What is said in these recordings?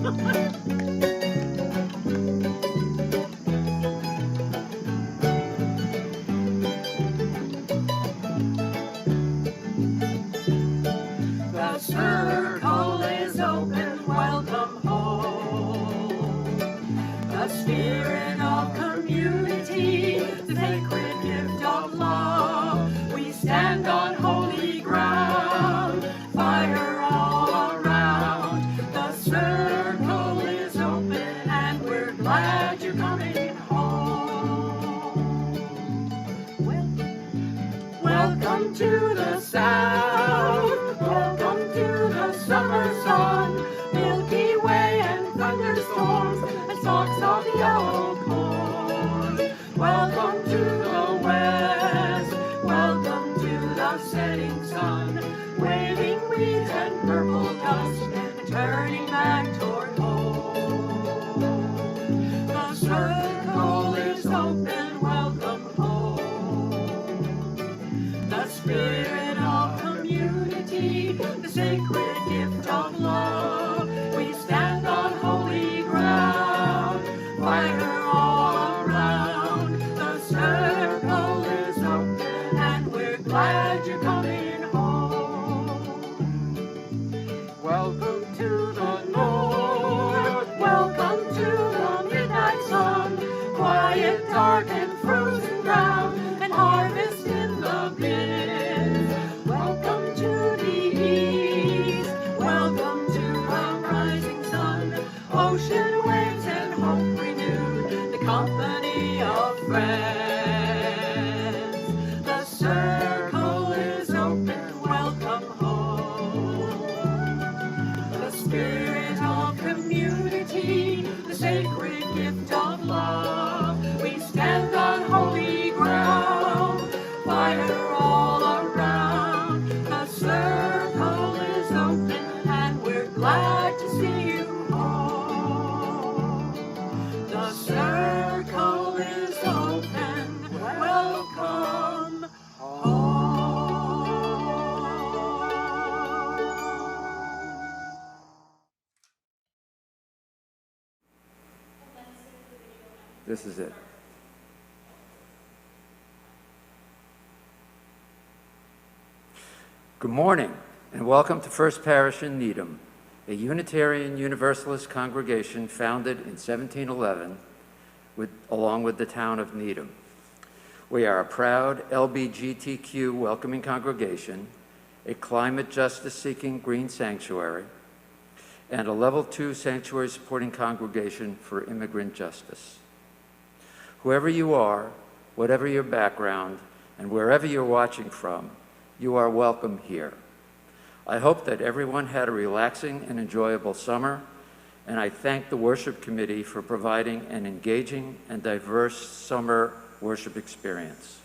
The circle is open, welcome home. The spirit of community, the sacred gift of love. We stand on holy ground, fire all around. The circle is open and we're glad you're coming home. Welcome to the South, welcome to the summer sun, Milky Way and thunderstorms, and stalks of yellow corn. Welcome to the West, welcome to the setting sun, waving weeds and purple dust, and turning back toward home. The circle is open, welcome home. The spirit of community, the sacred gift of love. We stand on holy ground, fire all around. The circle is open and we're glad you're coming home. Welcome to the north, welcome to the midnight sun, quiet, dark, and frozen ground, and harvest in the bins. Welcome to the east, welcome to the rising sun, ocean waves and hope renewed, the company of friends. The circle is open, welcome home. The spirit of community, the sacred gift of love. We stand on holy ground, fire all around. The circle is open and we're glad to see you home. The circle is open, welcome home. This is it. Good morning, and welcome to First Parish in Needham, a Unitarian Universalist congregation founded in 1711 along with the town of Needham. We are a proud LGBTQ welcoming congregation, a climate justice-seeking green sanctuary, and a level 2 sanctuary supporting congregation for immigrant justice. Whoever you are, whatever your background, and wherever you're watching from, you are welcome here. I hope that everyone had a relaxing and enjoyable summer, and I thank the worship committee for providing an engaging and diverse summer worship experience.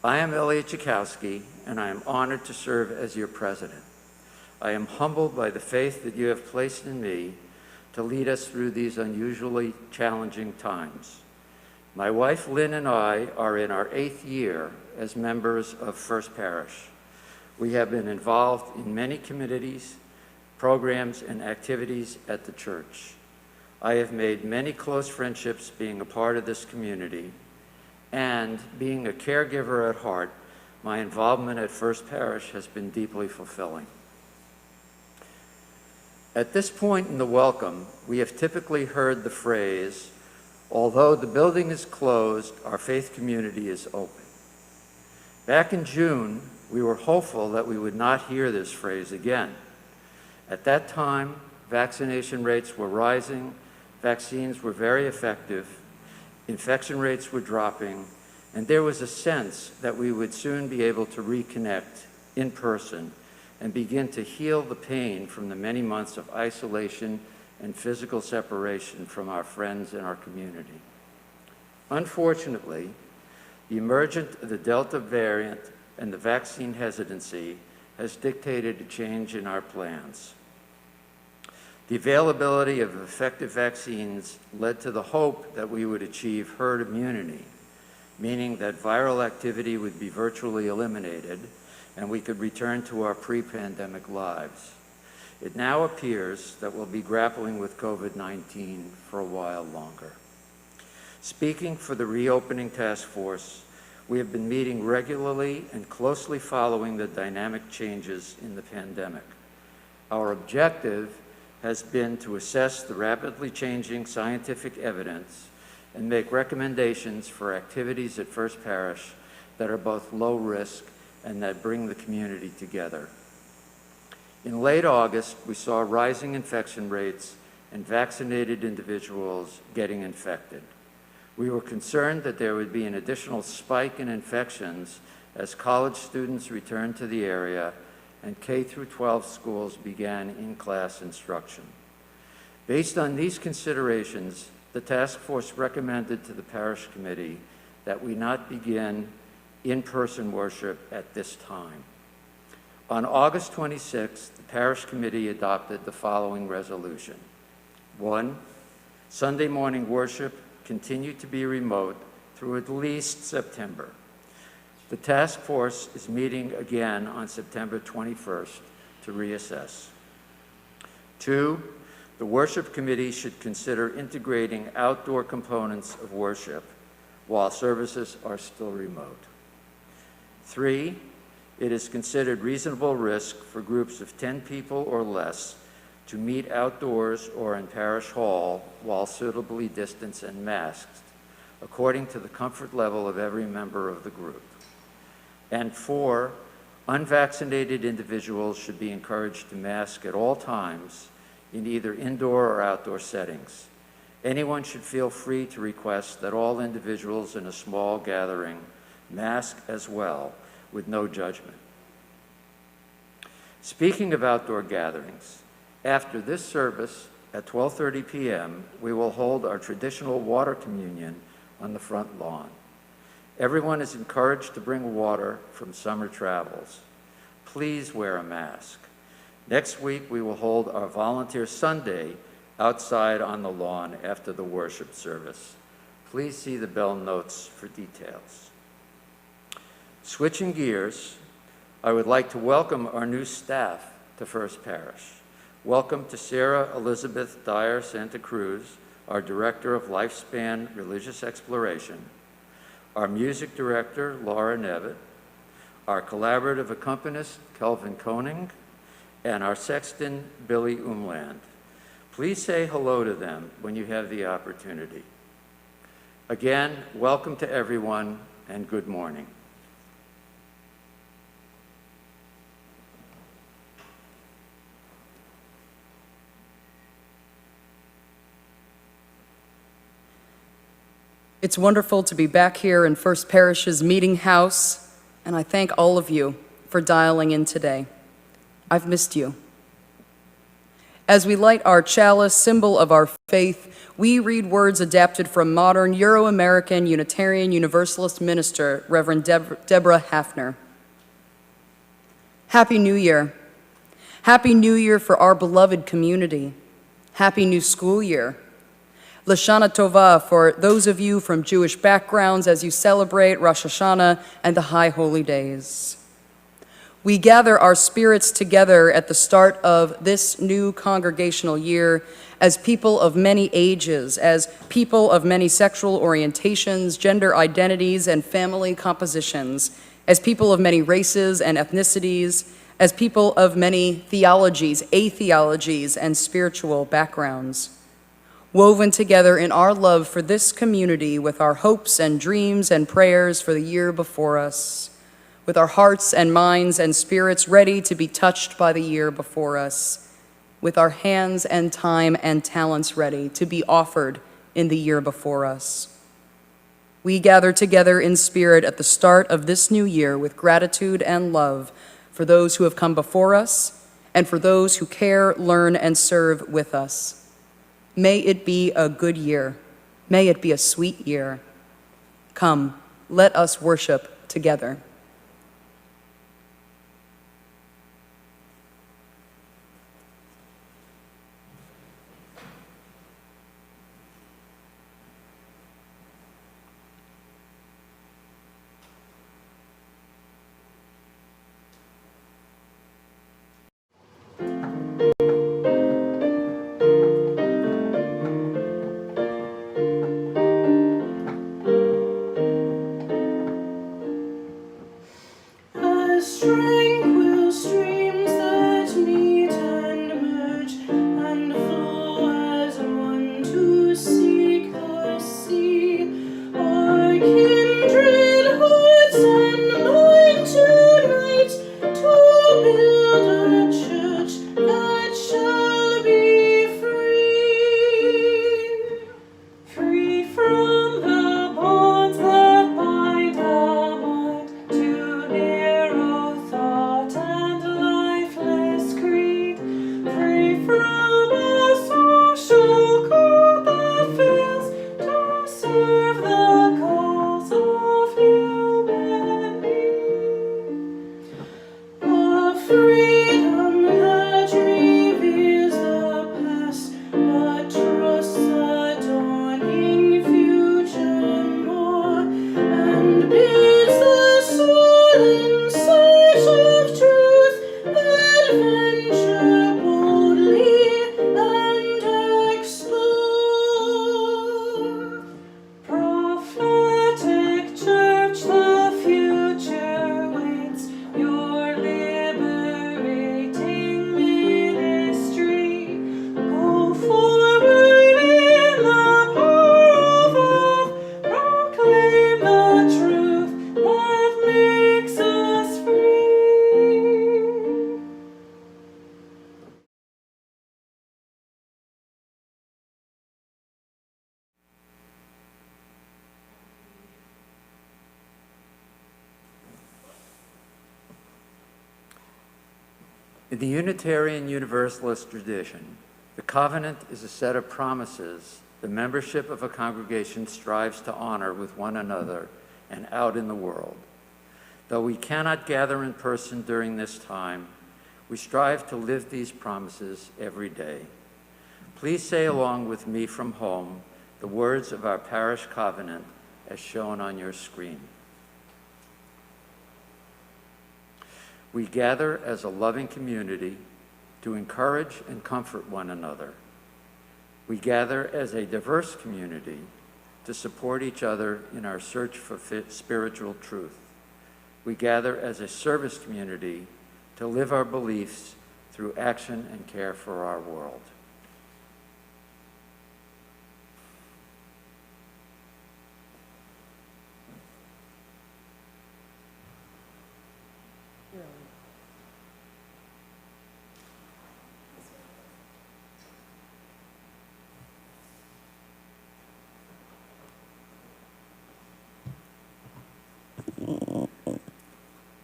I am Elliot Chakowski, and I am honored to serve as your president. I am humbled by the faith that you have placed in me to lead us through these unusually challenging times. My wife Lynn and I are in our 8th year as members of First Parish. We have been involved in many committees, programs, and activities at the church. I have made many close friendships being a part of this community, and being a caregiver at heart, my involvement at First Parish has been deeply fulfilling. At this point in the welcome, we have typically heard the phrase, "Although the building is closed, our faith community is open." Back in June, we were hopeful that we would not hear this phrase again. At that time, vaccination rates were rising, vaccines were very effective, infection rates were dropping, and there was a sense that we would soon be able to reconnect in person and begin to heal the pain from the many months of isolation and physical separation from our friends and our community. Unfortunately, the emergence of the Delta variant and the vaccine hesitancy has dictated a change in our plans. The availability of effective vaccines led to the hope that we would achieve herd immunity, meaning that viral activity would be virtually eliminated and we could return to our pre-pandemic lives. It now appears that we'll be grappling with COVID-19 for a while longer. Speaking for the reopening task force, we have been meeting regularly and closely following the dynamic changes in the pandemic. Our objective has been to assess the rapidly changing scientific evidence and make recommendations for activities at First Parish that are both low risk and that bring the community together. In late August, we saw rising infection rates and vaccinated individuals getting infected. We were concerned that there would be an additional spike in infections as college students returned to the area and K-12 schools began in-class instruction. Based on these considerations, the task force recommended to the parish committee that we not begin in-person worship at this time. On August 26th, the parish committee adopted the following resolution. 1, Sunday morning worship continued to be remote through at least September. The task force is meeting again on September 21st to reassess. 2, the worship committee should consider integrating outdoor components of worship while services are still remote. 3, it is considered reasonable risk for groups of 10 people or less to meet outdoors or in parish hall while suitably distanced and masked, according to the comfort level of every member of the group. And 4, unvaccinated individuals should be encouraged to mask at all times in either indoor or outdoor settings. Anyone should feel free to request that all individuals in a small gathering mask as well, with no judgment. Speaking of outdoor gatherings, after this service at 12:30 p.m., we will hold our traditional water communion on the front lawn. Everyone is encouraged to bring water from summer travels. Please wear a mask. Next week, we will hold our Volunteer Sunday outside on the lawn after the worship service. Please see the bell notes for details. Switching gears, I would like to welcome our new staff to First Parish. Welcome to Sarah Elizabeth Dyer Santa Cruz, our Director of Lifespan Religious Exploration, our Music Director, Laura Nevitt, our Collaborative Accompanist, Kelvin Koenig, and our Sexton, Billy Umland. Please say hello to them when you have the opportunity. Again, welcome to everyone, and good morning. It's wonderful to be back here in First Parish's meeting house, and I thank all of you for dialing in today. I've missed you. As we light our chalice, symbol of our faith, we read words adapted from modern Euro-American Unitarian Universalist minister, Reverend Deborah Hafner. Happy New Year. Happy New Year for our beloved community. Happy New School Year. Lashana Tova for those of you from Jewish backgrounds as you celebrate Rosh Hashanah and the High Holy Days. We gather our spirits together at the start of this new congregational year as people of many ages, as people of many sexual orientations, gender identities, and family compositions, as people of many races and ethnicities, as people of many theologies, atheologies, and spiritual backgrounds. Woven together in our love for this community with our hopes and dreams and prayers for the year before us, with our hearts and minds and spirits ready to be touched by the year before us, with our hands and time and talents ready to be offered in the year before us. We gather together in spirit at the start of this new year with gratitude and love for those who have come before us and for those who care, learn, and serve with us. May it be a good year. May it be a sweet year. Come, let us worship together. freedom that reveals the past, but trusts a dawning future more, and bids the soul in search of truth adventure boldly and explore. Prophetic church, the future waits your liberating ministry. Go forward in the power of love, proclaim the truth that makes us free. In the Unitarian Universalist tradition, the covenant is a set of promises the membership of a congregation strives to honor with one another and out in the world. Though we cannot gather in person during this time, we strive to live these promises every day. Please say along with me from home the words of our parish covenant as shown on your screen. We gather as a loving community to encourage and comfort one another. We gather as a diverse community to support each other in our search for spiritual truth. We gather as a service community to live our beliefs through action and care for our world.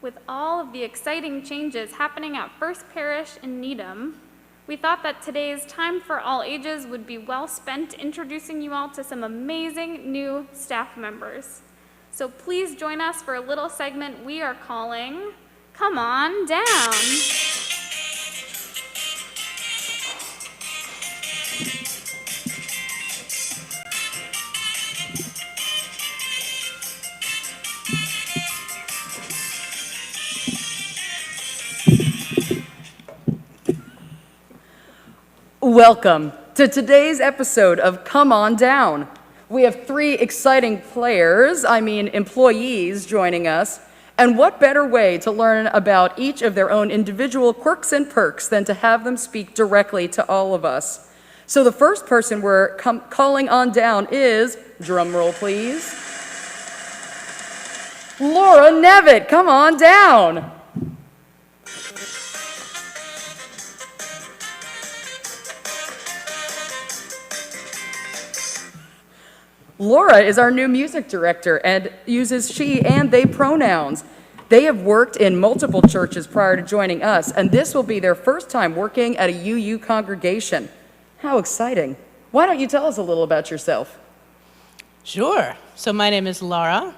With all of the exciting changes happening at First Parish in Needham, we thought that today's Time for All Ages would be well spent introducing you all to some amazing new staff members. So please join us for a little segment we are calling Come On Down. Welcome to today's episode of Come On Down. We have 3 exciting employees joining us. And what better way to learn about each of their own individual quirks and perks than to have them speak directly to all of us. So the first person we're calling on down is, drum roll please, Laura Nevitt. Come on down. Laura is our new music director and uses she and they pronouns. They have worked in multiple churches prior to joining us, and this will be their first time working at a UU congregation. How exciting. Why don't you tell us a little about yourself? Sure. So my name is Laura.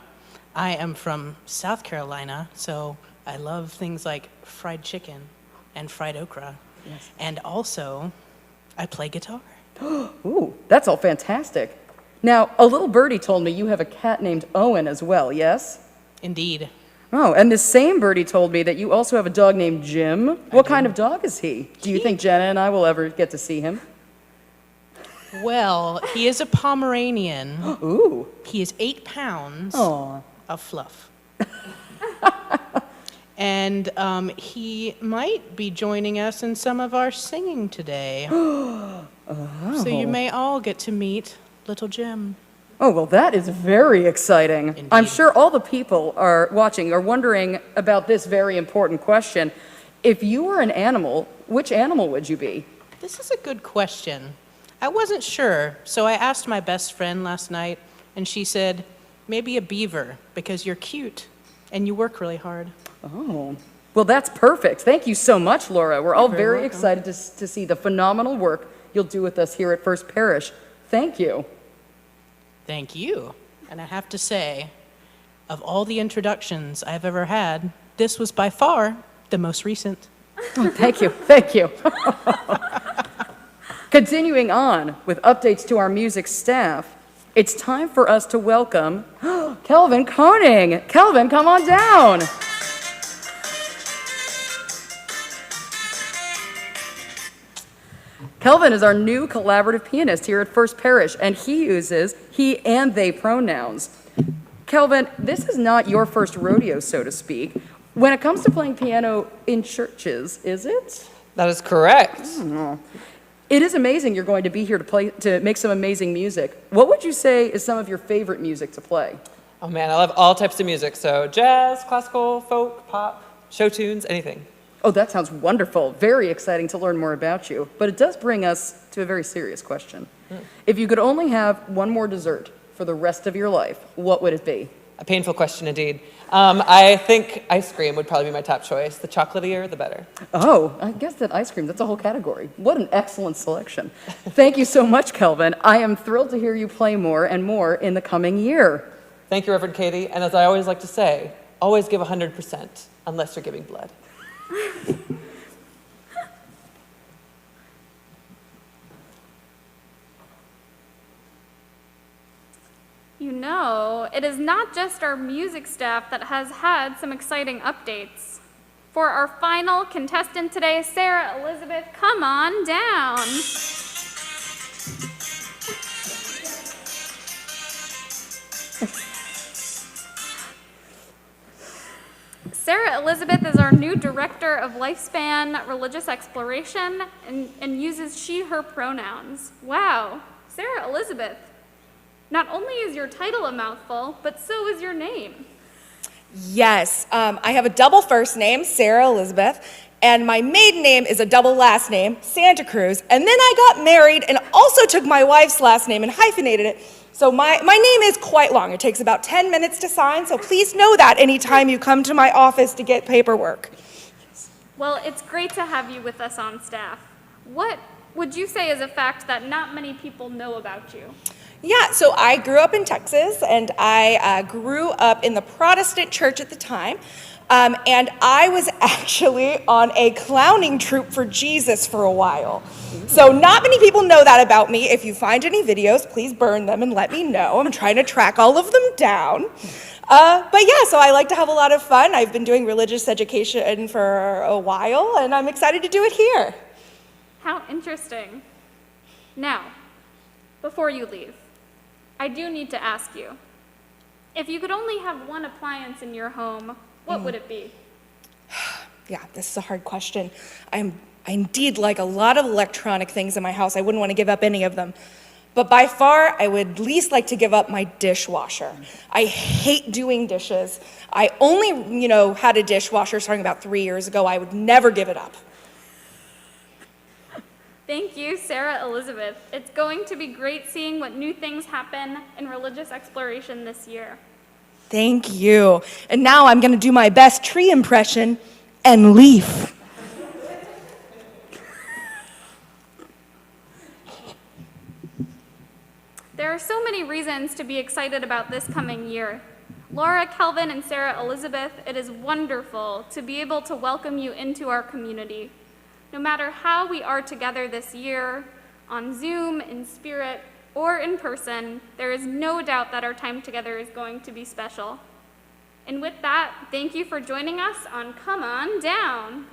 I am from South Carolina, so I love things like fried chicken and fried okra. Yes. And also, I play guitar. Ooh, that's all fantastic. Now, a little birdie told me you have a cat named Owen as well, yes? Indeed. Oh, and this same birdie told me that you also have a dog named Jim. What kind of dog is he? Do you think Jenna and I will ever get to see him? Well, he is a Pomeranian. Ooh. He is 8 pounds Aw. of fluff. And he might be joining us in some of our singing today. So you may all get to meet little Jim. Oh, well, that is very exciting. Indeed. I'm sure all the people are watching are wondering about this very important question. If you were an animal, which animal would you be? This is a good question. I wasn't sure, so I asked my best friend last night, and she said, maybe a beaver, because you're cute and you work really hard. Oh, well, that's perfect. Thank you so much, Laura. We're all very very welcome. excited to see the phenomenal work you'll do with us here at First Parish. Thank you. Thank you. And I have to say, of all the introductions I've ever had, this was by far the most recent. Thank you, thank you. Continuing on with updates to our music staff, it's time for us to welcome Kelvin Koenig. Kelvin, come on down. Kelvin is our new collaborative pianist here at First Parish, and he uses he and they pronouns. Kelvin, this is not your first rodeo, so to speak. When it comes to playing piano in churches, is it? That is correct. It is amazing you're going to be here to make some amazing music. What would you say is some of your favorite music to play? Oh man, I love all types of music. So jazz, classical, folk, pop, show tunes, anything. Oh, that sounds wonderful. Very exciting to learn more about you. But it does bring us to a very serious question. If you could only have one more dessert for the rest of your life, what would it be? A painful question indeed. I think ice cream would probably be my top choice. The chocolatier, the better. Oh, I guess that ice cream, that's a whole category. What an excellent selection. Thank you so much, Kelvin. I am thrilled to hear you play more and more in the coming year. Thank you, Reverend Katie. And as I always like to say, always give 100%, unless you're giving blood. You know, it is not just our music staff that has had some exciting updates. For our final contestant today, Sarah Elizabeth, come on down. Sarah Elizabeth is our new director of Lifespan Religious Exploration and uses she, her pronouns. Wow, Sarah Elizabeth. Not only is your title a mouthful, but so is your name. Yes, I have a double first name, Sarah Elizabeth, and my maiden name is a double last name, Santa Cruz, and then I got married and also took my wife's last name and hyphenated it. So my name is quite long. It takes about 10 minutes to sign, so please know that anytime you come to my office to get paperwork. Well, it's great to have you with us on staff. What would you say is a fact that not many people know about you? Yeah, so I grew up in Texas, and I grew up in the Protestant church at the time, and I was actually on a clowning troupe for Jesus for a while. So not many people know that about me. If you find any videos, please burn them and let me know. I'm trying to track all of them down. But yeah, so I like to have a lot of fun. I've been doing religious education for a while, and I'm excited to do it here. How interesting. Now, before you leave, I do need to ask you, if you could only have one appliance in your home, what would it be? Yeah, this is a hard question. I indeed like a lot of electronic things in my house. I wouldn't want to give up any of them. But by far, I would least like to give up my dishwasher. I hate doing dishes. I only, had a dishwasher starting about 3 years ago. I would never give it up. Thank you, Sarah Elizabeth. It's going to be great seeing what new things happen in religious exploration this year. Thank you. And now I'm going to do my best tree impression and leaf. There are so many reasons to be excited about this coming year. Laura, Kelvin, and Sarah Elizabeth, it is wonderful to be able to welcome you into our community. No matter how we are together this year, on Zoom, in spirit, or in person, there is no doubt that our time together is going to be special. And with that, thank you for joining us on Come On Down.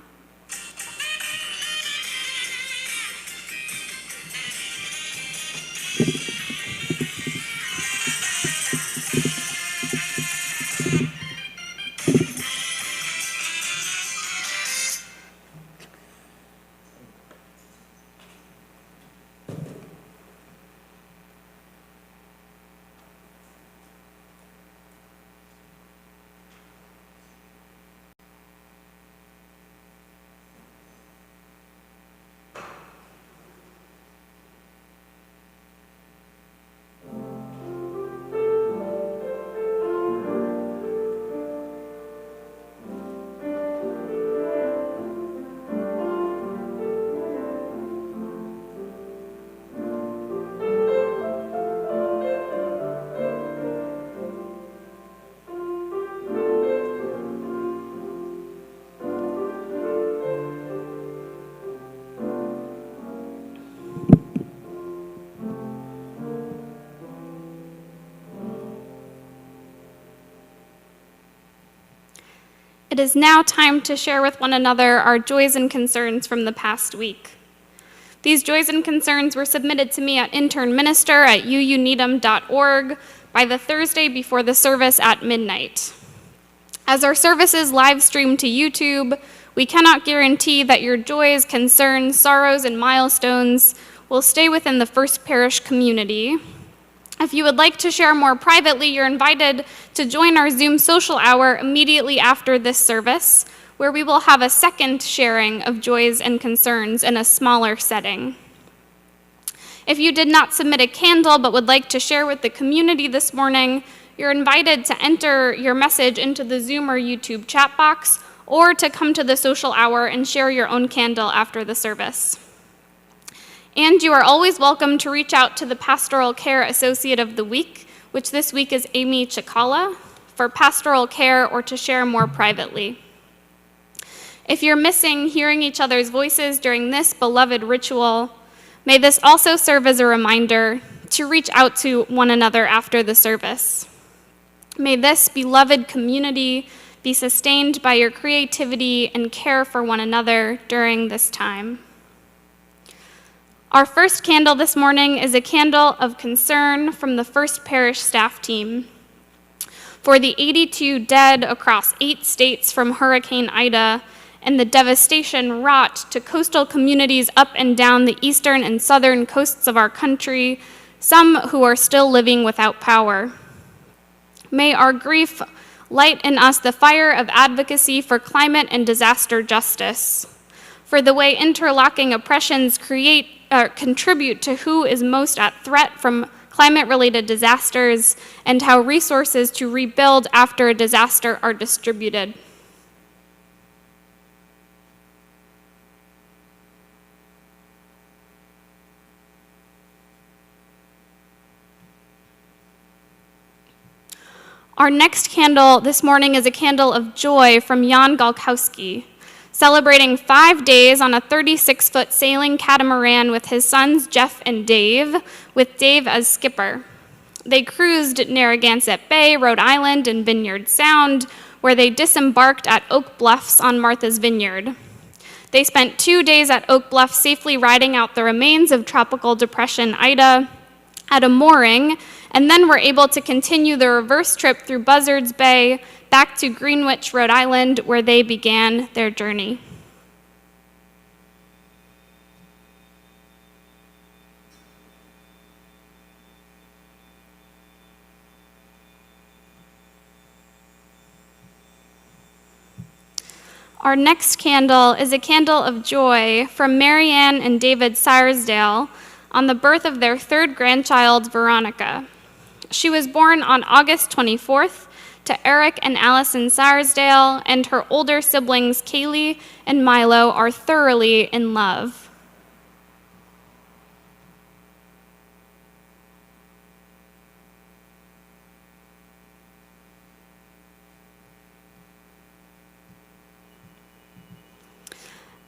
It is now time to share with one another our joys and concerns from the past week. These joys and concerns were submitted to me at internminister@uuneedham.org by the Thursday before the service at midnight. As our services live stream to YouTube, we cannot guarantee that your joys, concerns, sorrows, and milestones will stay within the First Parish community. If you would like to share more privately, you're invited to join our Zoom social hour immediately after this service, where we will have a second sharing of joys and concerns in a smaller setting. If you did not submit a candle but would like to share with the community this morning, you're invited to enter your message into the Zoom or YouTube chat box, or to come to the social hour and share your own candle after the service. And you are always welcome to reach out to the Pastoral Care Associate of the Week, which this week is Amy Chikala, for pastoral care or to share more privately. If you're missing hearing each other's voices during this beloved ritual, may this also serve as a reminder to reach out to one another after the service. May this beloved community be sustained by your creativity and care for one another during this time. Our first candle this morning is a candle of concern from the First Parish staff team. For the 82 dead across 8 states from Hurricane Ida and the devastation wrought to coastal communities up and down the eastern and southern coasts of our country, some who are still living without power. May our grief light in us the fire of advocacy for climate and disaster justice, for the way interlocking oppressions contribute to who is most at threat from climate-related disasters, and how resources to rebuild after a disaster are distributed. Our next candle this morning is a candle of joy from Jan Galkowski, celebrating 5 days on a 36-foot sailing catamaran with his sons Jeff and Dave, with Dave as skipper. They cruised Narragansett Bay, Rhode Island, and Vineyard Sound, where they disembarked at Oak Bluffs on Martha's Vineyard. They spent 2 days at Oak Bluff safely riding out the remains of Tropical Depression Ida at a mooring, and then were able to continue the reverse trip through Buzzards Bay back to Greenwich, Rhode Island, where they began their journey. Our next candle is a candle of joy from Marianne and David Sarsdale on the birth of their third grandchild, Veronica. She was born on August 24th to Eric and Allison Sarsdale, and her older siblings, Kaylee and Milo, are thoroughly in love.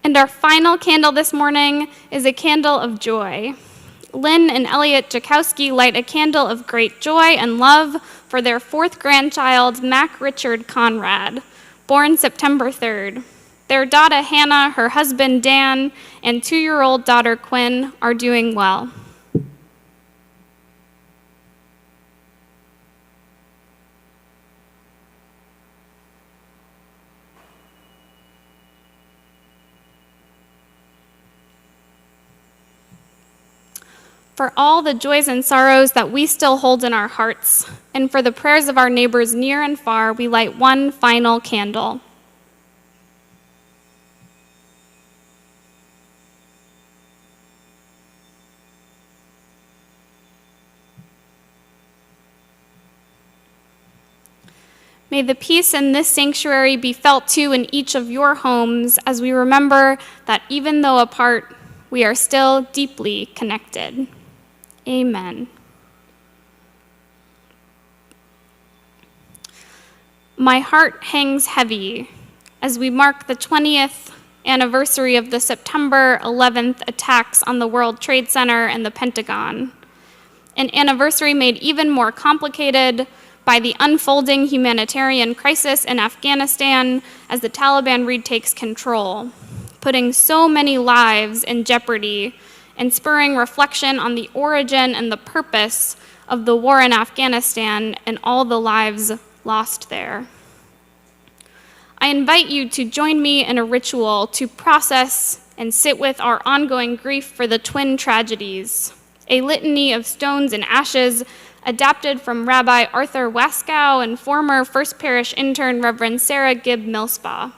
And our final candle this morning is a candle of joy. Lynn and Elliot Jakowski light a candle of great joy and love for their fourth grandchild, Mac Richard Conrad, born September 3rd. Their daughter Hannah, her husband Dan, and 2-year-old daughter Quinn are doing well. For all the joys and sorrows that we still hold in our hearts, and for the prayers of our neighbors near and far, we light one final candle. May the peace in this sanctuary be felt too in each of your homes as we remember that even though apart, we are still deeply connected. Amen. My heart hangs heavy as we mark the 20th anniversary of the September 11th attacks on the World Trade Center and the Pentagon, an anniversary made even more complicated by the unfolding humanitarian crisis in Afghanistan as the Taliban retakes control, putting so many lives in jeopardy and spurring reflection on the origin and the purpose of the war in Afghanistan and all the lives lost there. I invite you to join me in a ritual to process and sit with our ongoing grief for the twin tragedies, a litany of stones and ashes adapted from Rabbi Arthur Waskow and former First Parish intern Reverend Sarah Gibb Millspaugh.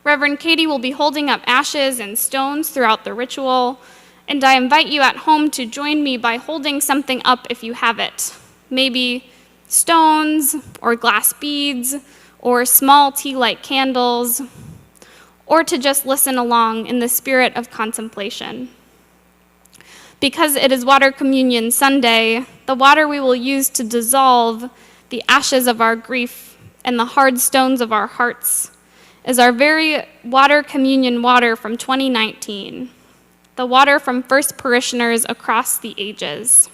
Reverend Katie will be holding up ashes and stones throughout the ritual, and I invite you at home to join me by holding something up if you have it. Maybe stones or glass beads or small tea-light candles, or to just listen along in the spirit of contemplation. Because it is Water Communion Sunday, the water we will use to dissolve the ashes of our grief and the hard stones of our hearts is our very Water Communion water from 2019, the water from first parishioners across the ages.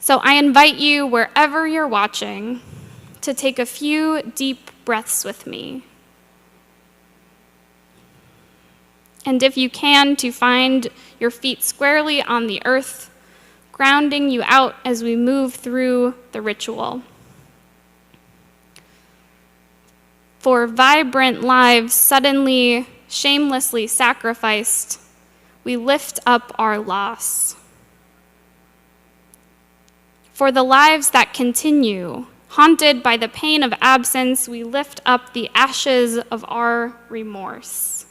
So I invite you, wherever you're watching, to take a few deep breaths with me. And if you can, to find your feet squarely on the earth, grounding you out as we move through the ritual. For vibrant lives suddenly, shamelessly sacrificed, we lift up our loss. For the lives that continue, haunted by the pain of absence, we lift up the ashes of our remorse.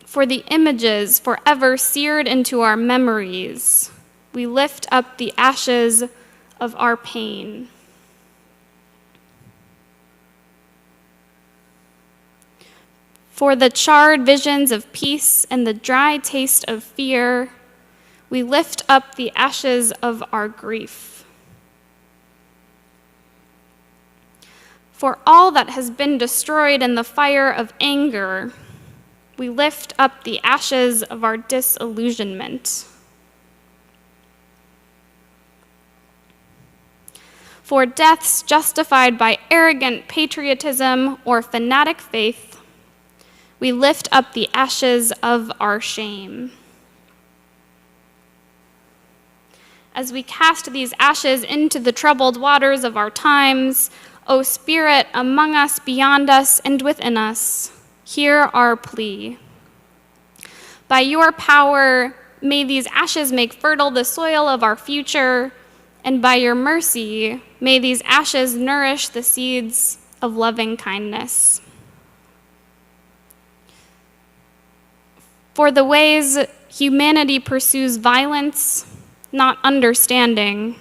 For the images forever seared into our memories, we lift up the ashes of our pain. For the charred visions of peace and the dry taste of fear, we lift up the ashes of our grief. For all that has been destroyed in the fire of anger, we lift up the ashes of our disillusionment. For deaths justified by arrogant patriotism or fanatic faith, we lift up the ashes of our shame. As we cast these ashes into the troubled waters of our times, O Spirit among us, beyond us, and within us, hear our plea. By your power, may these ashes make fertile the soil of our future, and by your mercy, may these ashes nourish the seeds of loving kindness. For the ways humanity pursues violence, not understanding,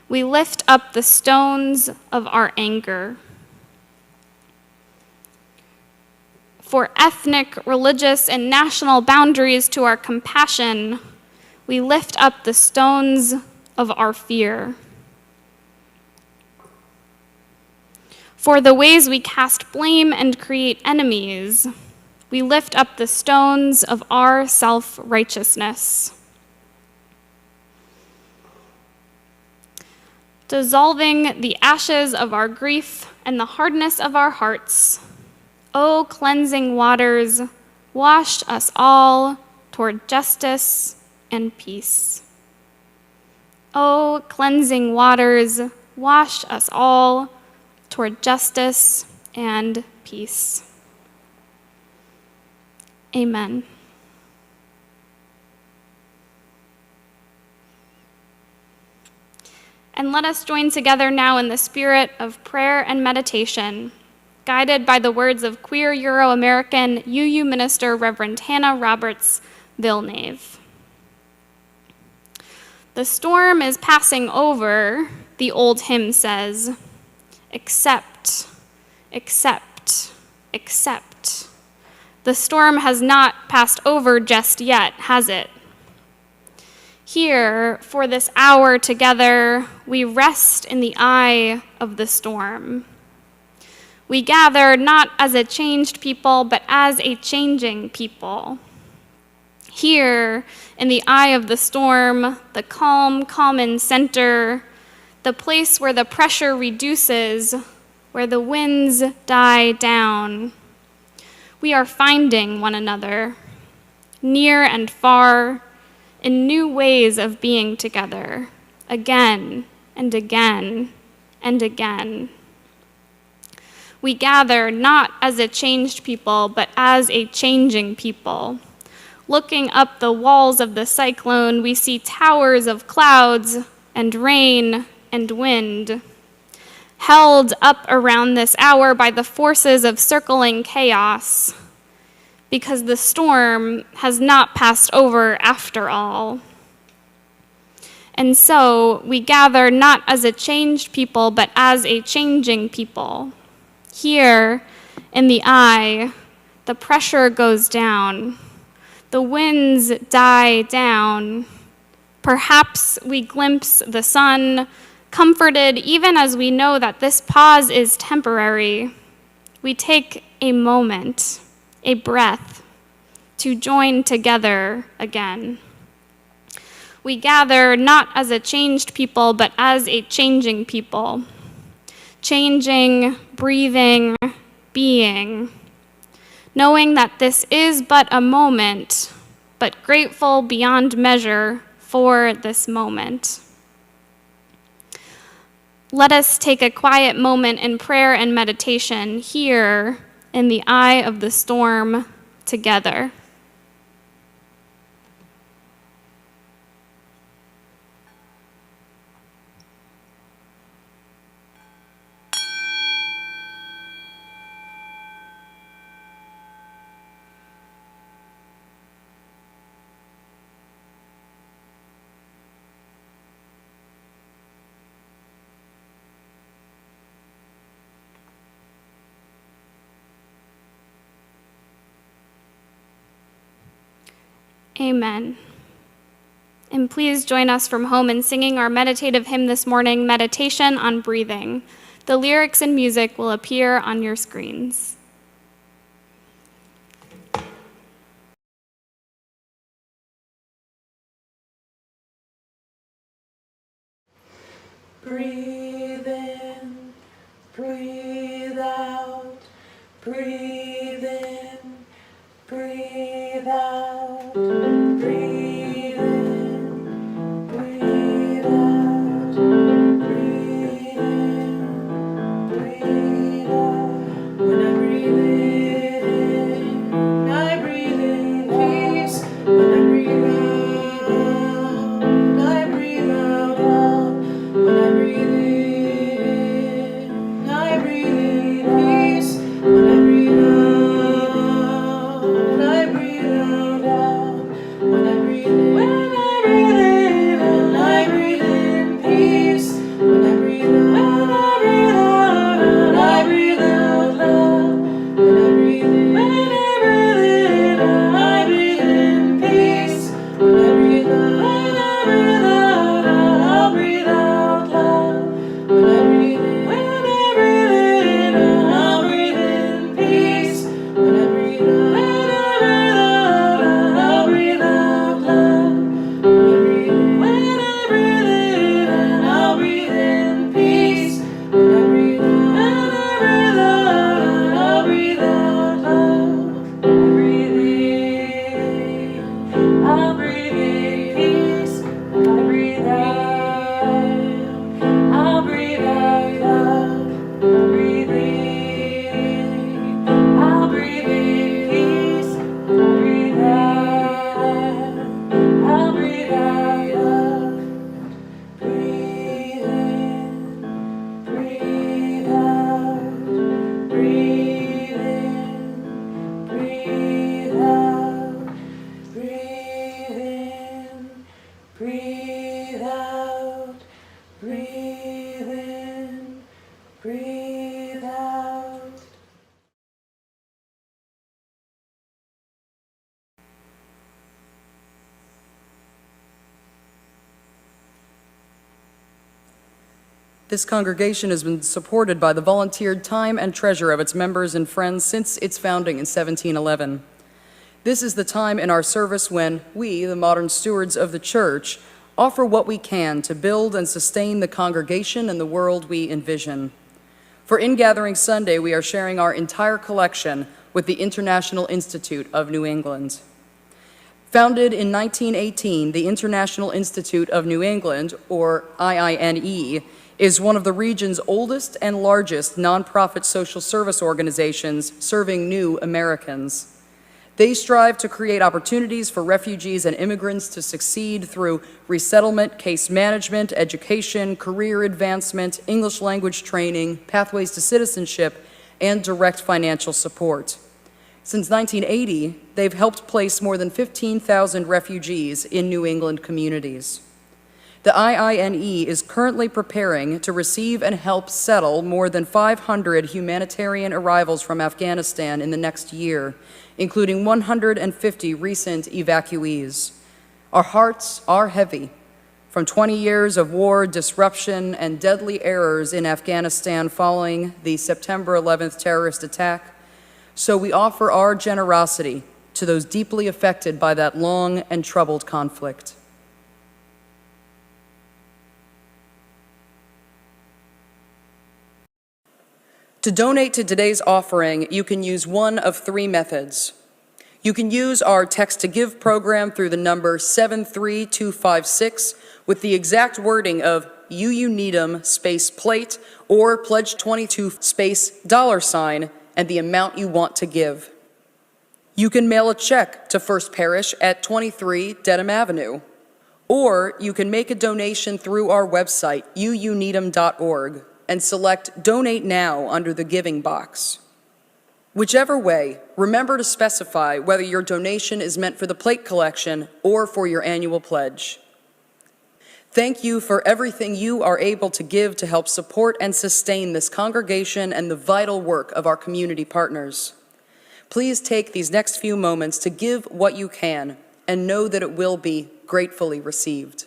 we lift up the stones of our anger. For ethnic, religious, and national boundaries to our compassion, we lift up the stones of our fear. For the ways we cast blame and create enemies, we lift up the stones of our self-righteousness. Dissolving the ashes of our grief and the hardness of our hearts, O cleansing waters, wash us all toward justice and peace. O cleansing waters, wash us all toward justice and peace. Amen. And let us join together now in the spirit of prayer and meditation, guided by the words of queer Euro-American UU minister Reverend Hannah Roberts Villeneuve. The storm is passing over, the old hymn says. Accept, accept, accept. The storm has not passed over just yet, has it? Here, for this hour together, we rest in the eye of the storm. We gather not as a changed people, but as a changing people. Here, in the eye of the storm, the calm, common center, the place where the pressure reduces, where the winds die down, we are finding one another, near and far, in new ways of being together, again and again and again. We gather not as a changed people, but as a changing people. Looking up the walls of the cyclone, we see towers of clouds and rain and wind, held up around this hour by the forces of circling chaos, because the storm has not passed over after all. And so we gather not as a changed people, but as a changing people. Here, in the eye, the pressure goes down. The winds die down. Perhaps we glimpse the sun, comforted even as we know that this pause is temporary. We take a moment, a breath, to join together again. We gather not as a changed people, but as a changing people. Changing, breathing, being. Knowing that this is but a moment, but grateful beyond measure for this moment. Let us take a quiet moment in prayer and meditation here in the eye of the storm together. Amen. And please join us from home in singing our meditative hymn this morning, Meditation on Breathing. The lyrics and music will appear on your screens. Breathe in, breathe out, breathe in, breathe out, breathe in, breathe out, breathe in, breathe out. When I breathe in, I breathe in peace. When I breathe out, I breathe out love. When I breathe in, I breathe in peace. When I breathe out, I breathe out love. When I breathe in, I breathe in peace. When I breathe out, I breathe out love. When I breathe in, I breathe in peace. When I breathe out, I'll breathe out love. When I breathe in, I'll breathe in peace. When I breathe out, I'll breathe out love. When I breathe in, I'll breathe in peace. When I breathe out, I'll breathe out love. Breathe in, I'll breathe in peace. When I breathe out, I'll breathe out love. When I breathe in, I'll breathe in peace. When I breathe out, I'll breathe out love. Breathe in, breathe out, breathe in, breathe out, breathe in, breathe out, breathe in, breathe out. This congregation has been supported by the volunteered time and treasure of its members and friends since its founding in 1711. This is the time in our service when we, the modern stewards of the church, offer what we can to build and sustain the congregation and the world we envision. For Ingathering Sunday, we are sharing our entire collection with the International Institute of New England. Founded in 1918, the International Institute of New England, or IINE, is one of the region's oldest and largest nonprofit social service organizations serving new Americans. They strive to create opportunities for refugees and immigrants to succeed through resettlement, case management, education, career advancement, English language training, pathways to citizenship, and direct financial support. Since 1980, they've helped place more than 15,000 refugees in New England communities. The IINE is currently preparing to receive and help settle more than 500 humanitarian arrivals from Afghanistan in the next year, including 150 recent evacuees. Our hearts are heavy from 20 years of war, disruption, and deadly errors in Afghanistan following the September 11th terrorist attack. So we offer our generosity to those deeply affected by that long and troubled conflict. To donate to today's offering, you can use one of three methods. You can use our Text to Give program through the number 73256 with the exact wording of UU Needham space plate or pledge 22 space $sign and the amount you want to give. You can mail a check to First Parish at 23 Dedham Avenue, or you can make a donation through our website, uuneedham.org, and select Donate Now under the Giving box. Whichever way, remember to specify whether your donation is meant for the plate collection or for your annual pledge. Thank you for everything you are able to give to help support and sustain this congregation and the vital work of our community partners. Please take these next few moments to give what you can and know that it will be gratefully received.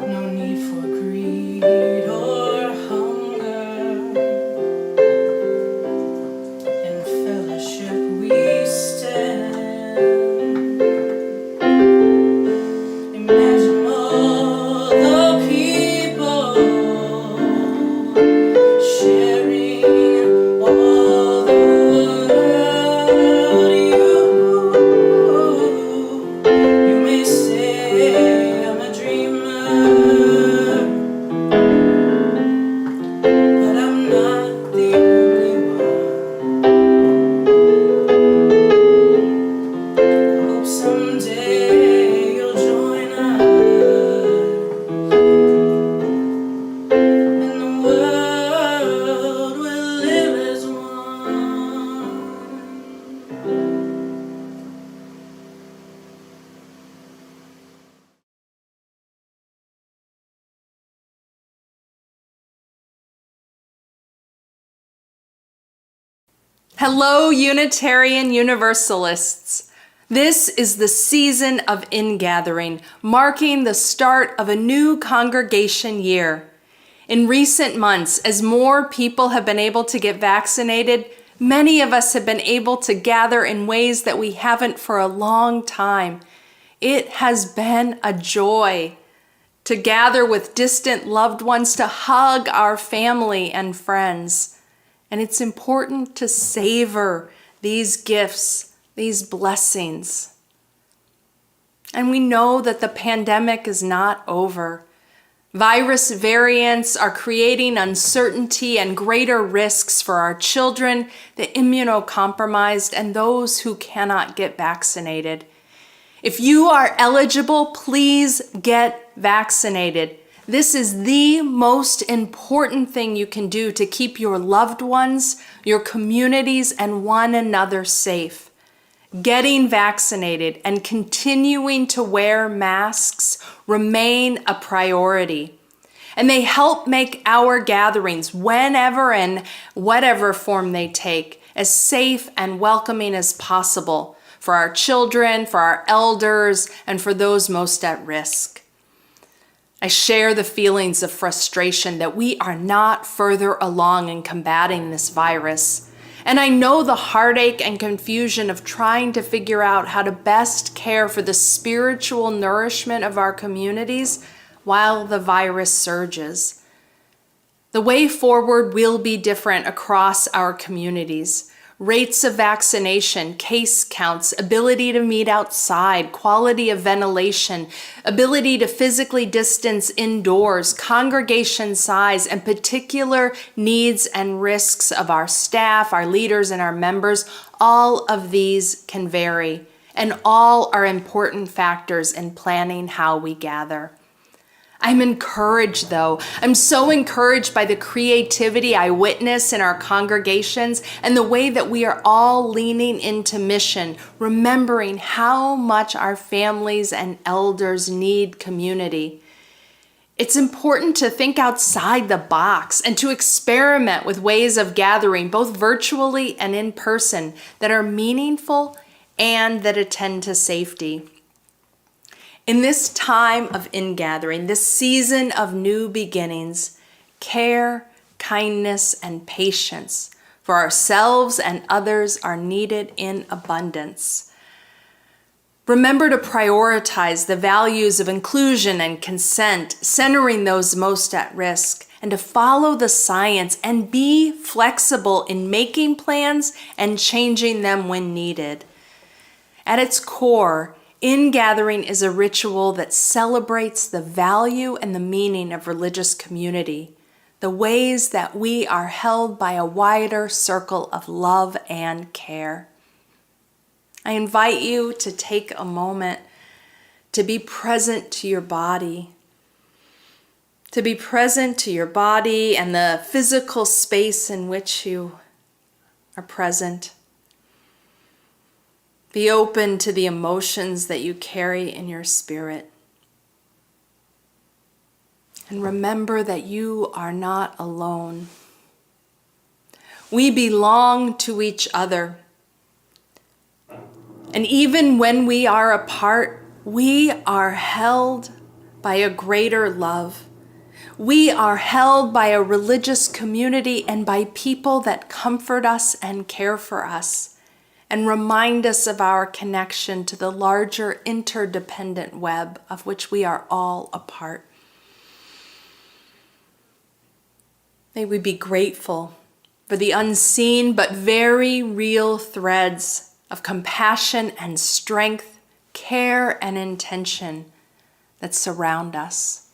No need for greed or hunger. but I'm not the only one. Hope someday you'll join us, and the world will live as one. Hello, Unitarian Universalists. This is the season of Ingathering, marking the start of a new congregation year. In recent months, as more people have been able to get vaccinated, many of us have been able to gather in ways that we haven't for a long time. It has been a joy to gather with distant loved ones, to hug our family and friends. And it's important to savor these gifts, these blessings. And we know that the pandemic is not over. Virus variants are creating uncertainty and greater risks for our children, the immunocompromised, and those who cannot get vaccinated. If you are eligible, please get vaccinated. This is the most important thing you can do to keep your loved ones, your communities, and one another safe. Getting vaccinated and continuing to wear masks remain a priority. And they help make our gatherings, whenever and whatever form they take, as safe and welcoming as possible for our children, for our elders, and for those most at risk. I share the feelings of frustration that we are not further along in combating this virus. And I know the heartache and confusion of trying to figure out how to best care for the spiritual nourishment of our communities while the virus surges. The way forward will be different across our communities. Rates of vaccination, case counts, ability to meet outside, quality of ventilation, ability to physically distance indoors, congregation size, and particular needs and risks of our staff, our leaders, and our members, all of these can vary, and all are important factors in planning how we gather. I'm encouraged, though. I'm so encouraged by the creativity I witness in our congregations and the way that we are all leaning into mission, remembering how much our families and elders need community. It's important to think outside the box and to experiment with ways of gathering, both virtually and in person, that are meaningful and that attend to safety. In this time of ingathering, this season of new beginnings, care, kindness, and patience for ourselves and others are needed in abundance. Remember to prioritize the values of inclusion and consent, centering those most at risk, and to follow the science and be flexible in making plans and changing them when needed. At its core, Ingathering is a ritual that celebrates the value and the meaning of religious community, the ways that we are held by a wider circle of love and care. I invite you to take a moment to be present to your body, and the physical space in which you are present. Be open to the emotions that you carry in your spirit. And remember that you are not alone. We belong to each other. And even when we are apart, we are held by a greater love. We are held by a religious community and by people that comfort us and care for us, and remind us of our connection to the larger interdependent web of which we are all a part. May we be grateful for the unseen but very real threads of compassion and strength, care and intention that surround us.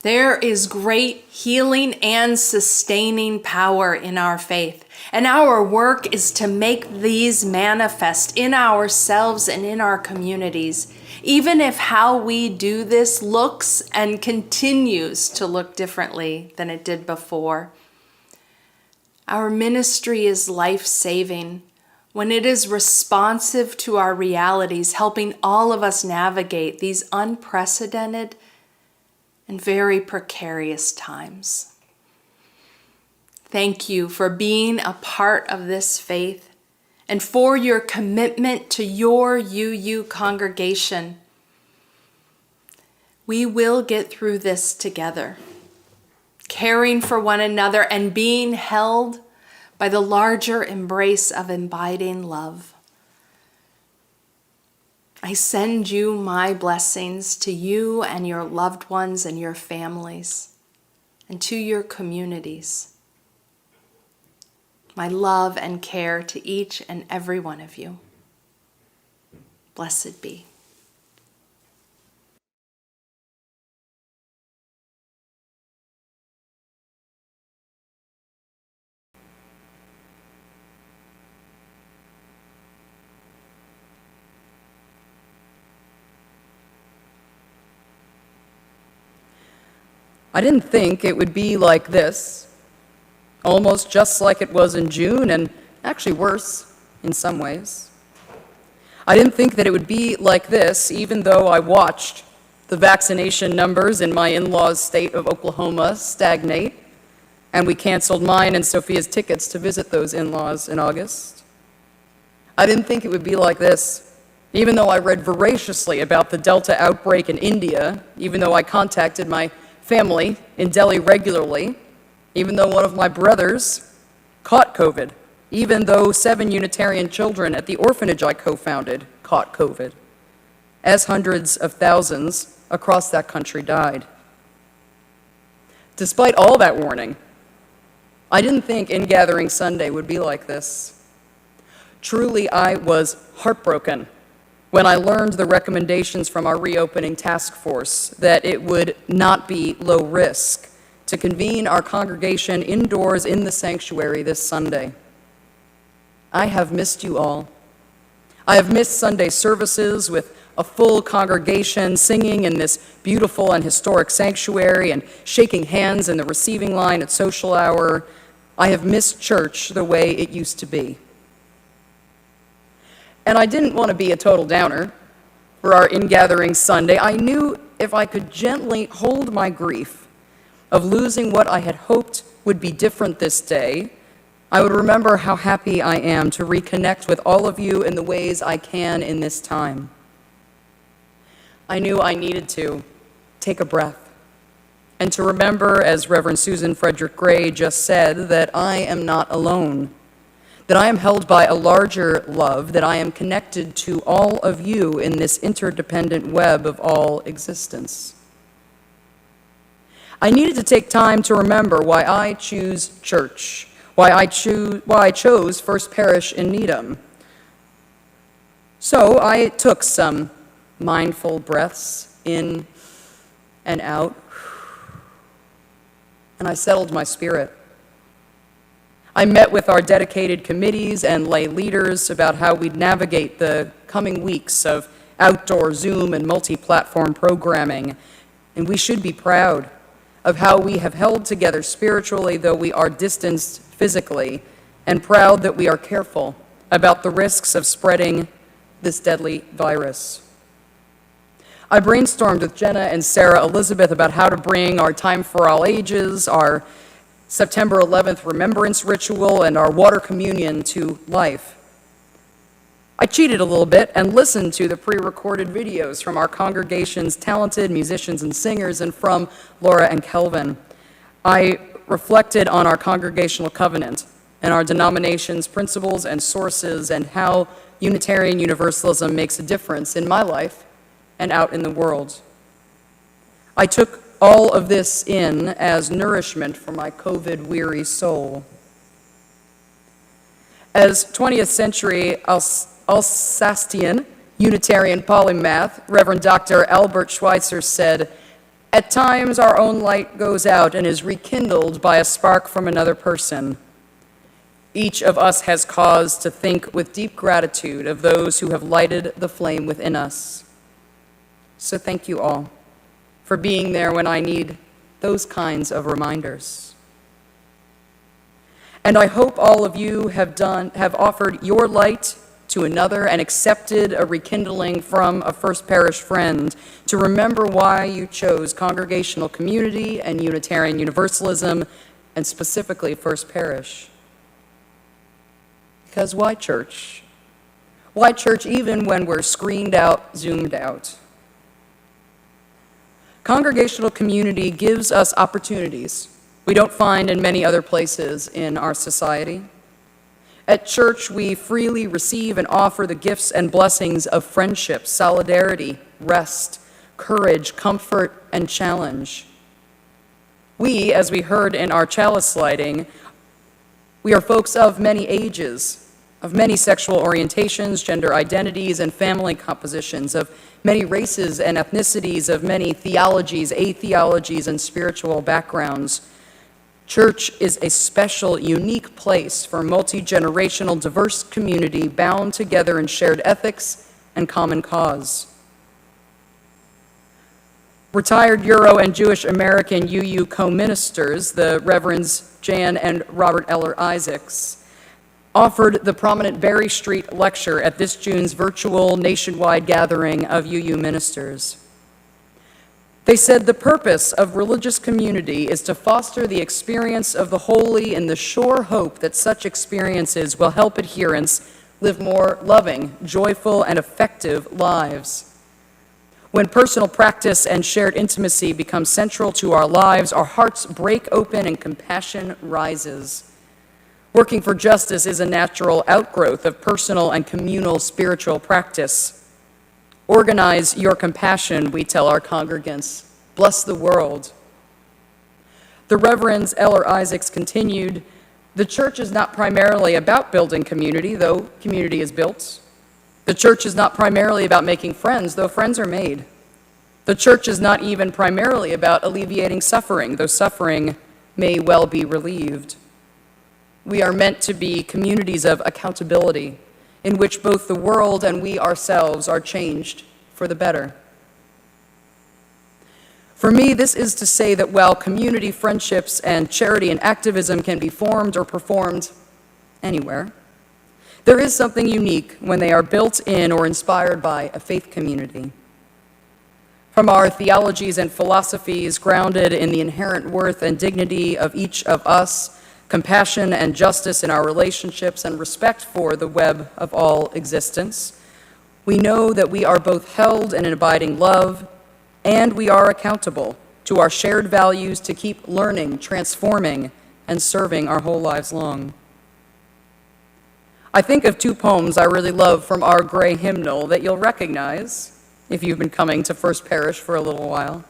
There is great healing and sustaining power in our faith, and our work is to make these manifest in ourselves and in our communities, even if how we do this looks and continues to look differently than it did before. Our ministry is life-saving when it is responsive to our realities, helping all of us navigate these unprecedented and very precarious times. Thank you for being a part of this faith and for your commitment to your UU congregation. We will get through this together, caring for one another and being held by the larger embrace of abiding love. I send you my blessings to you and your loved ones and your families and to your communities. My love and care to each and every one of you. Blessed be. I didn't think it would be like this, almost just like it was in June, and actually worse in some ways. I didn't think that it would be like this, even though I watched the vaccination numbers in my in-laws' state of Oklahoma stagnate, and we canceled mine and Sophia's tickets to visit those in-laws in August. I didn't think it would be like this, even though I read voraciously about the Delta outbreak in India, even though I contacted my family in Delhi regularly, even though one of my brothers caught COVID, even though 7 Unitarian children at the orphanage I co-founded caught COVID, as hundreds of thousands across that country died. Despite all that warning, I didn't think Ingathering Sunday would be like this. Truly, I was heartbroken when I learned the recommendations from our reopening task force that it would not be low risk to convene our congregation indoors in the sanctuary this Sunday. I have missed you all. I have missed Sunday services with a full congregation singing in this beautiful and historic sanctuary and shaking hands in the receiving line at social hour. I have missed church the way it used to be. And I didn't want to be a total downer for our Ingathering Sunday. I knew if I could gently hold my grief of losing what I had hoped would be different this day, I would remember how happy I am to reconnect with all of you in the ways I can in this time. I knew I needed to take a breath and to remember, as Reverend Susan Frederick Gray just said, that I am not alone, that I am held by a larger love, that I am connected to all of you in this interdependent web of all existence. I needed to take time to remember why I choose church, why I chose First Parish in Needham. So I took some mindful breaths in and out, and I settled my spirit. I met with our dedicated committees and lay leaders about how we'd navigate the coming weeks of outdoor Zoom and multi-platform programming, and we should be proud of how we have held together spiritually, though we are distanced physically, and proud that we are careful about the risks of spreading this deadly virus. I brainstormed with Jenna and Sarah Elizabeth about how to bring our Time for All Ages, our September 11th Remembrance Ritual, and our Water Communion to life. I cheated a little bit and listened to the pre-recorded videos from our congregation's talented musicians and singers and from Laura and Kelvin. I reflected on our congregational covenant and our denomination's principles and sources and how Unitarian Universalism makes a difference in my life and out in the world. I took all of this in as nourishment for my COVID-weary soul. As 20th century Alsatian Unitarian polymath, Reverend Dr. Albert Schweitzer said, At times, our own light goes out and is rekindled by a spark from another person. Each of us has cause to think with deep gratitude of those who have lighted the flame within us. So thank you all for being there when I need those kinds of reminders. And I hope all of you have offered your light to another and accepted a rekindling from a First Parish friend to remember why you chose congregational community and Unitarian Universalism, and specifically First Parish. Because why church? Why church even when we're screened out, zoomed out? Congregational community gives us opportunities we don't find in many other places in our society. At church, we freely receive and offer the gifts and blessings of friendship, solidarity, rest, courage, comfort, and challenge. We, as we heard in our chalice lighting, we are folks of many ages, of many sexual orientations, gender identities, and family compositions, of many races and ethnicities, of many theologies, atheologies, and spiritual backgrounds. Church is a special, unique place for multi-generational, diverse community bound together in shared ethics and common cause. Retired Euro and Jewish American UU co-ministers, the Reverends Jan and Robert Eller Isaacs, offered the prominent Berry Street lecture at this June's virtual nationwide gathering of UU ministers. They said the purpose of religious community is to foster the experience of the holy in the sure hope that such experiences will help adherents live more loving, joyful, and effective lives. When personal practice and shared intimacy become central to our lives, our hearts break open and compassion rises. Working for justice is a natural outgrowth of personal and communal spiritual practice. Organize your compassion, we tell our congregants. Bless the world. The Reverends Eller Isaacs continued, the church is not primarily about building community, though community is built. The church is not primarily about making friends, though friends are made. The church is not even primarily about alleviating suffering, though suffering may well be relieved. We are meant to be communities of accountability, in which both the world and we ourselves are changed for the better. For me, this is to say that while community, friendships, and charity and activism can be formed or performed anywhere, there is something unique when they are built in or inspired by a faith community. From our theologies and philosophies grounded in the inherent worth and dignity of each of us, compassion and justice in our relationships, and respect for the web of all existence, we know that we are both held in an abiding love, and we are accountable to our shared values to keep learning, transforming, and serving our whole lives long. I think of two poems I really love from our gray hymnal that you'll recognize if you've been coming to First Parish for a little while.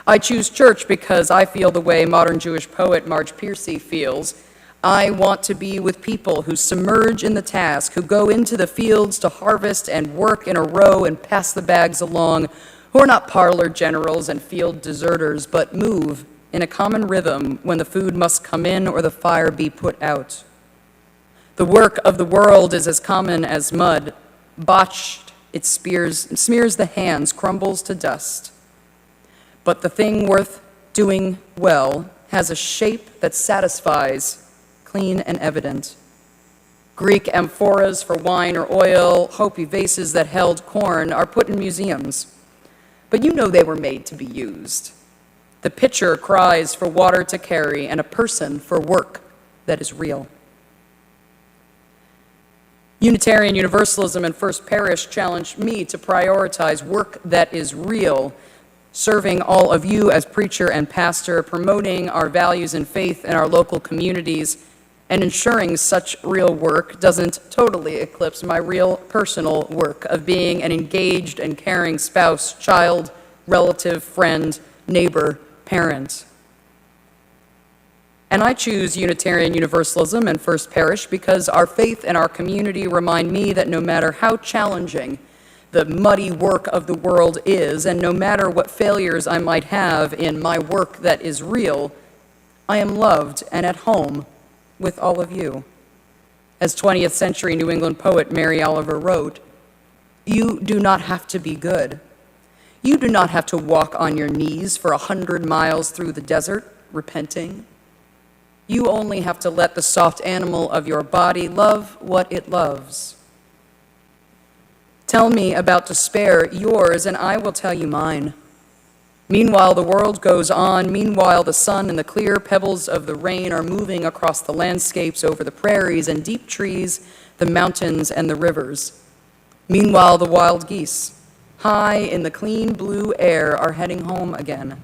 I choose church because I feel the way modern Jewish poet Marge Piercy feels. I want to be with people who submerge in the task, who go into the fields to harvest and work in a row and pass the bags along, who are not parlor generals and field deserters, but move in a common rhythm when the food must come in or the fire be put out. The work of the world is as common as mud. Botched, it smears the hands, crumbles to dust. But the thing worth doing well has a shape that satisfies, clean and evident. Greek amphoras for wine or oil, Hopi vases that held corn are put in museums. But you know they were made to be used. The pitcher cries for water to carry and a person for work that is real. Unitarian Universalism and First Parish challenged me to prioritize work that is real, serving all of you as preacher and pastor, promoting our values and faith in our local communities, and ensuring such real work doesn't totally eclipse my real personal work of being an engaged and caring spouse, child, relative, friend, neighbor, parent. And I choose Unitarian Universalism and First Parish because our faith and our community remind me that no matter how challenging the muddy work of the world is, and no matter what failures I might have in my work that is real, I am loved and at home with all of you. As 20th century New England poet Mary Oliver wrote, "You do not have to be good. You do not have to walk on your knees for 100 miles through the desert, repenting. You only have to let the soft animal of your body love what it loves. Tell me about despair, yours, and I will tell you mine. Meanwhile, the world goes on. Meanwhile, the sun and the clear pebbles of the rain are moving across the landscapes, over the prairies and deep trees, the mountains and the rivers. Meanwhile, the wild geese, high in the clean blue air, are heading home again.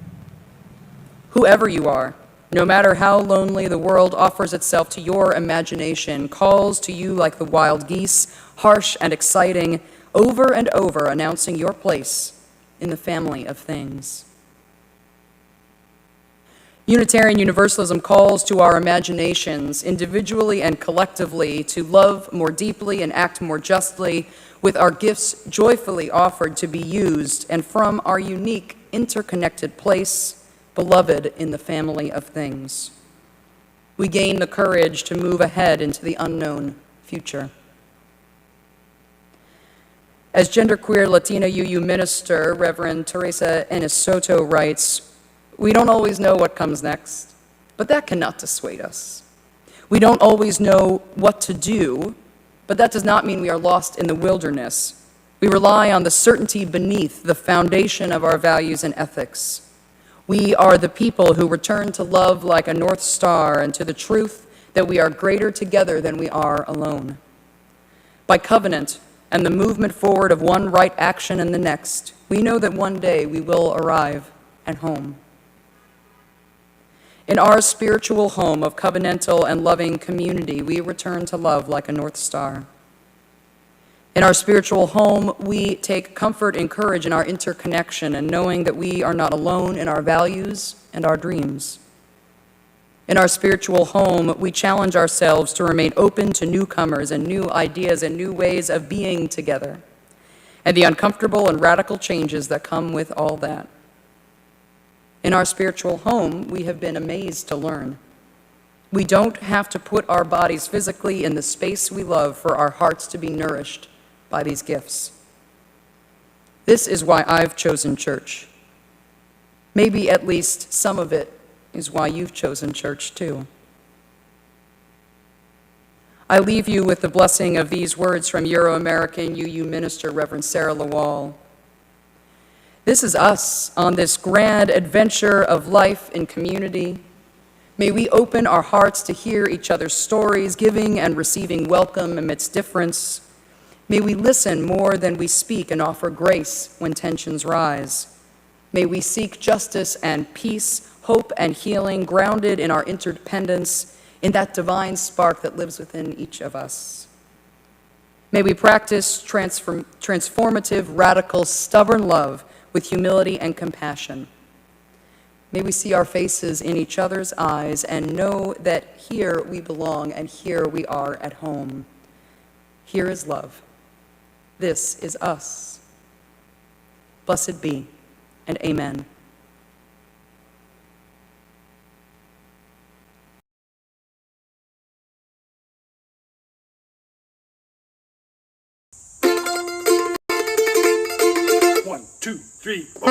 Whoever you are, no matter how lonely, the world offers itself to your imagination, calls to you like the wild geese, harsh and exciting, over and over announcing your place in the family of things. Unitarian Universalism calls to our imaginations, individually and collectively, to love more deeply and act more justly, with our gifts joyfully offered to be used, and from our unique, interconnected place, beloved in the family of things. We gain the courage to move ahead into the unknown future. As genderqueer Latina UU minister, Reverend Teresa Enes Soto writes, "We don't always know what comes next, but that cannot dissuade us. We don't always know what to do, but that does not mean we are lost in the wilderness. We rely on the certainty beneath the foundation of our values and ethics. We are the people who return to love like a North Star and to the truth that we are greater together than we are alone. By covenant and the movement forward of one right action and the next, we know that one day we will arrive at home. In our spiritual home of covenantal and loving community, we return to love like a North Star. In our spiritual home, we take comfort and courage in our interconnection and knowing that we are not alone in our values and our dreams. In our spiritual home, we challenge ourselves to remain open to newcomers and new ideas and new ways of being together, and the uncomfortable and radical changes that come with all that. In our spiritual home, we have been amazed to learn. We don't have to put our bodies physically in the space we love for our hearts to be nourished by these gifts. This is why I've chosen church. Maybe at least some of it is why you've chosen church too. I leave you with the blessing of these words from Euro-American UU minister Reverend Sarah Lawal. This is us on this grand adventure of life in community. May we open our hearts to hear each other's stories, giving and receiving welcome amidst difference. May we listen more than we speak and offer grace when tensions rise. May we seek justice and peace, hope and healing, grounded in our interdependence, in that divine spark that lives within each of us. May we practice transformative, radical, stubborn love with humility and compassion. May we see our faces in each other's eyes and know that here we belong and here we are at home. Here is love. This is us. Blessed be, and amen. One, two, three, four.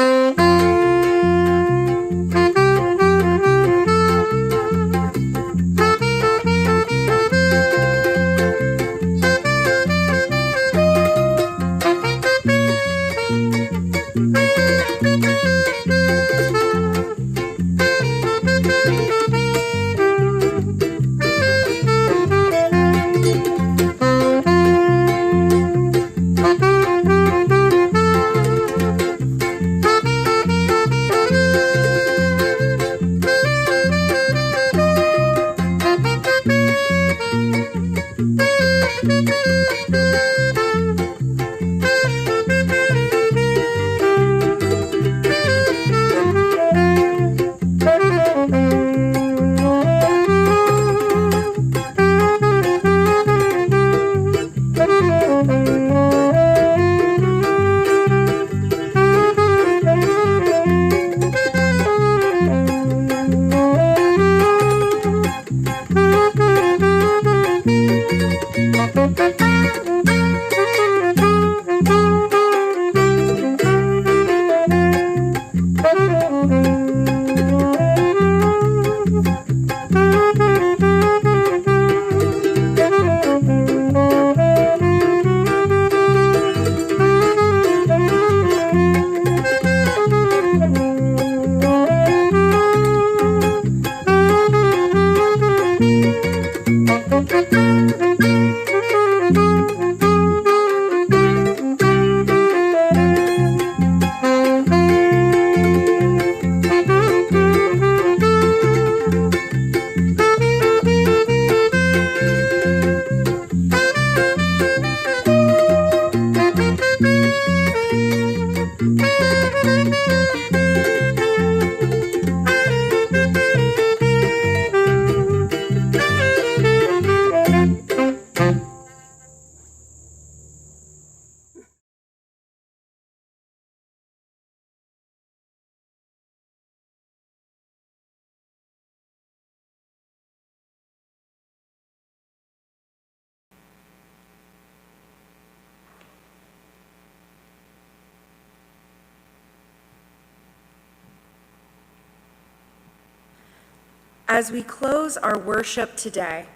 as we close our worship today,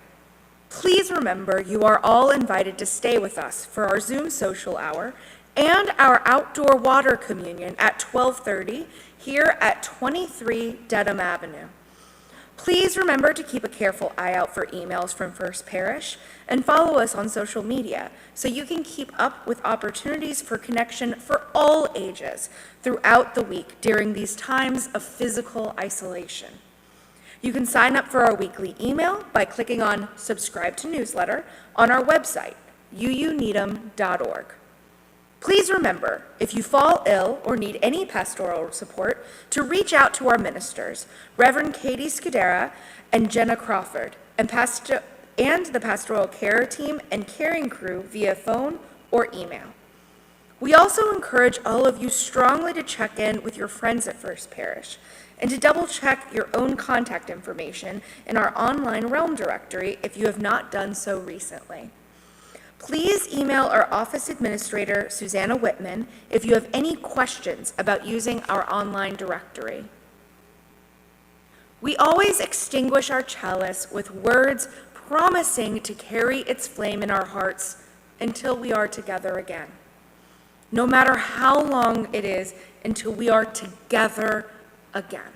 please remember you are all invited to stay with us for our Zoom social hour and our outdoor water communion at 12:30 here at 23 Dedham Avenue. Please remember to keep a careful eye out for emails from First Parish and follow us on social media so you can keep up with opportunities for connection for all ages throughout the week during these times of physical isolation. You can sign up for our weekly email by clicking on Subscribe to Newsletter on our website, uuneedham.org. Please remember, if you fall ill or need any pastoral support, to reach out to our ministers, Reverend Katie Scudera and Jenna Crawford, and the pastoral care team and caring crew via phone or email. We also encourage all of you strongly to check in with your friends at First Parish and to double check your own contact information in our online realm directory if you have not done so recently. Please email our office administrator, Susanna Whitman, if you have any questions about using our online directory. We always extinguish our chalice with words promising to carry its flame in our hearts until we are together again. No matter how long it is until we are together again.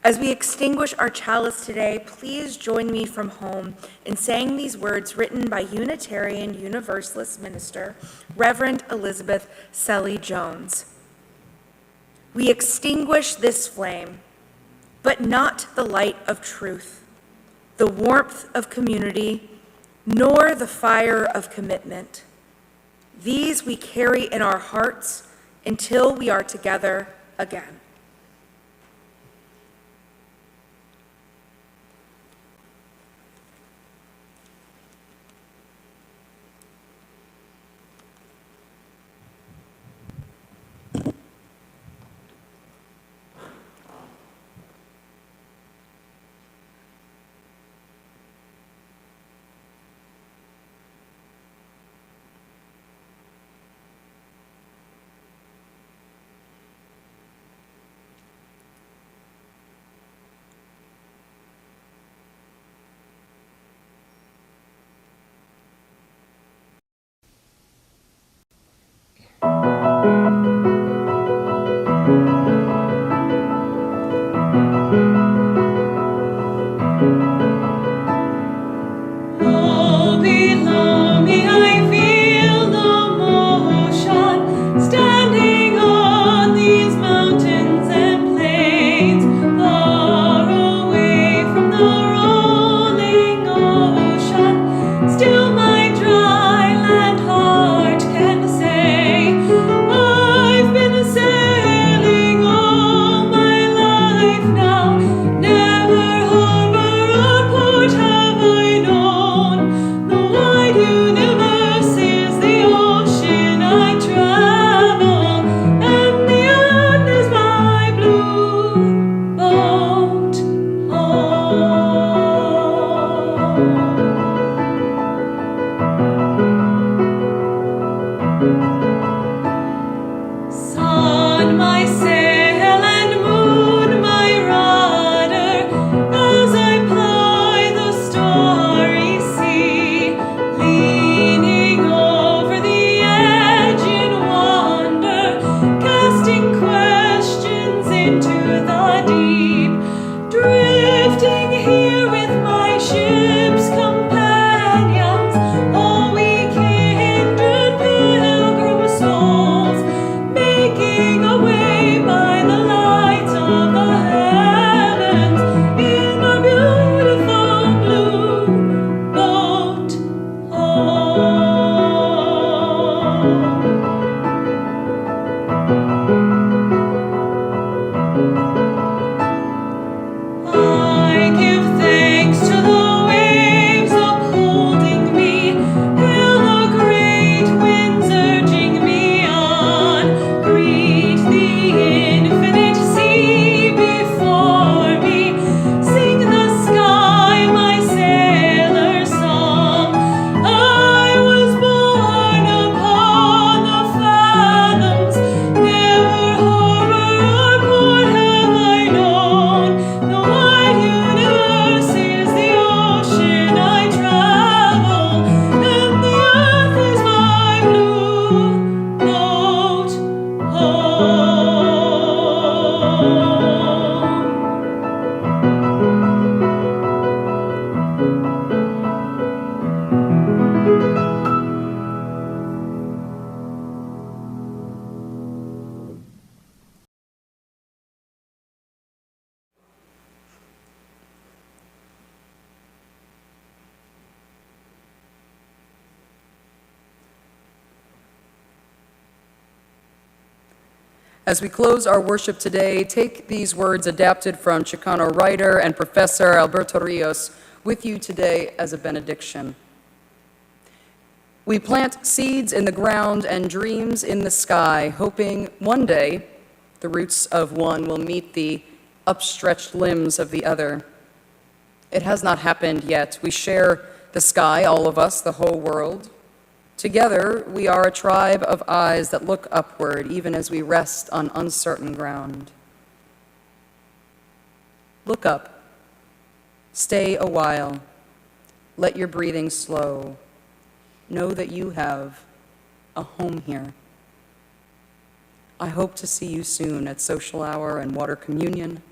As we extinguish our chalice today, please join me from home in saying these words written by Unitarian Universalist minister, Reverend Elizabeth Selly Jones. We extinguish this flame, but not the light of truth, the warmth of community, nor the fire of commitment. These we carry in our hearts until we are together again. As we close our worship today, take these words adapted from Chicano writer and professor Alberto Rios with you today as a benediction. We plant seeds in the ground and dreams in the sky, hoping one day the roots of one will meet the upstretched limbs of the other. It has not happened yet. We share the sky, all of us, the whole world. Together, we are a tribe of eyes that look upward, even as we rest on uncertain ground. Look up. Stay a while. Let your breathing slow. Know that you have a home here. I hope to see you soon at social hour and water communion.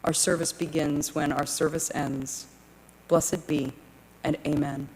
Our service begins when our service ends. Blessed be, and amen.